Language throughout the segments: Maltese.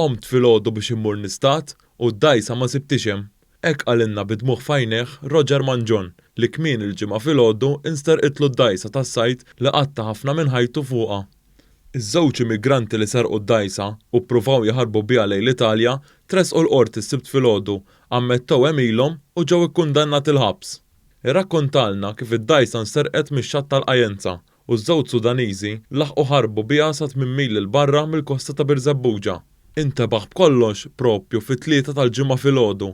Qomt filgħodu biex immur nistat u d-dajsa ma sibtix hemm. Hekk qalilna bidmugħ f'għajnejh Roger Manġon li kmien il-ġimgħa filgħodu insterqitlu d-dajsa tas-sajt li qatta ħafna minn ħajtu fuqha. Iż-żewġ immigranti li serqu d-dajsa u ppruvaw jaħarbu biha lejn l-Italja tresqu l-qorti s-sibt filgħodu, ammettew hemm ilhom u ġew ikkundannati il-ħabs. Irrakkontalna kif id-dajsa nserqet mix-xatt tal-Qajenza u ż-żewġ Sudaniżi laħqu ħarbu biha sa 8 mil il barra mill-kosta ta' Birzebbuġa. Intebaħ b'kollox proprju fit-3 tal-ġimgħa filgħodu,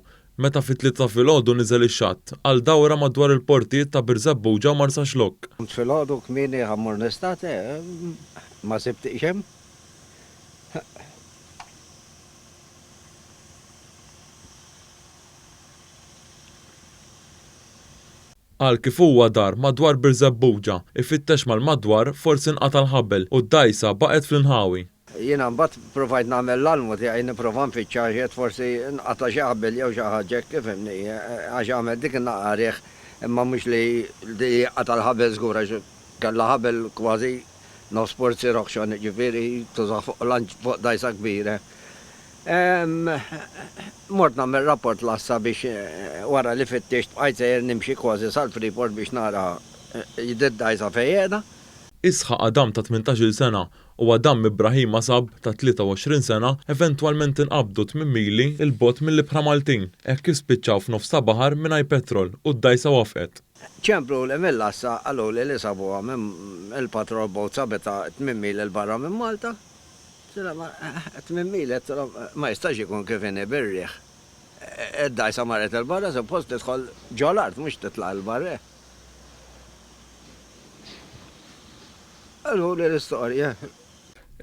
meta fit-3 filgħodu niżel ix-xatt għal dawra madwar il-portijiet ta' Birzebbuġa u Marsa Xlokk. Filgħodu kmieni ħammur nistat ma sibtix hemm. Għal kif huwa dar madwar Birzebbuġa, ifittex mal-madwar forsi nqata' l-ħabel u d-dajsa baqgħet fl-inħawi. Jiena mbagħad provajt nagħmel l-almu tiegħi nipprova nfittxa xied forsi nqata' xi ħabel jew xi ħaġa ifhimni għax għamel dik innaqarih imma mhux li qata' l-ħabel żgur għax kellha ħabel kważi nofs porzi roħxon ġifieri tuża fuq dajsa kbira. Mort nagħmel rapport lassa biex wara li fittixt bqajt sejjer nimxi kważi sal-Freeport biex nara id-dajsa fejn qiegħda. Isħaq Adam ta' 18-il sena u Adam Ibrahim Masab ta' 23 sena eventwalment inqabdu 8 mili il-bot mill-Ibħra Maltin, hekk kif spiċċaw f'nofs ta' baħar mingħajr petrol u d-dajsa wafqet. ċempru li mill-assa għallu li sabuha minn il-patrol boat sabeta 8 mil il-barra minn Malta. 8 mil ma jistax ikun kif inhi birriħ. Id-dajsa marret il-barra suppost tidħol ġol-art mhux titla' l-barra. Għallu li l-istorja.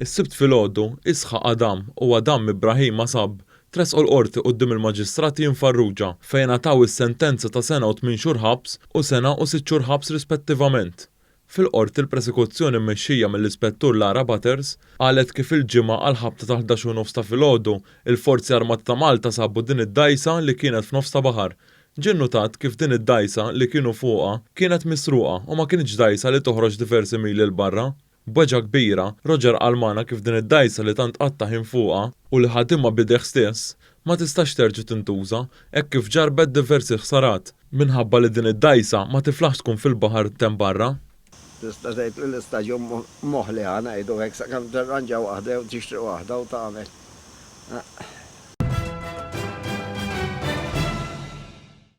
Is-sibt filgħodu isħaq Adam u Adam Ibrahim Masab tresqu l-qorti quddiem il-maġistrati Farrugia fejn ngħataw is-sentenza ta' sena u 8 xhur ħabs u sena u 6 xhur ħabs rispettivament. Fil-qorti l-prosekuzzjoni mmexxija mill-ispettur Lara Butters qalet kif il-ġimgħa għal ħabta ta' 11 ta' filgħodu il-Forzi Armati ta' Malta sabu din id-dajsa li kienet f'nofs ta' baħar. Ġie notat kif din id-dajsa li kienu fuqha kienet misruqa u ma kienx dajsa li toħroġ diversi mili l barra. B'weġa kbira, Roger qalmana kif din id-dajsa li tant qatta ħin fuqha u li ħadimha bideh stess ma tistax terġa' tintuża hekk kif ġarbet diversi ħsarat minħabba li din id-dajsa ma tiflaħx tkun fil-baħar temm barra. Tista' tgħid l-istaġun moħħli ngħidu hekk sakemm tirranġa waħda u tixtri waħda u tagħmel.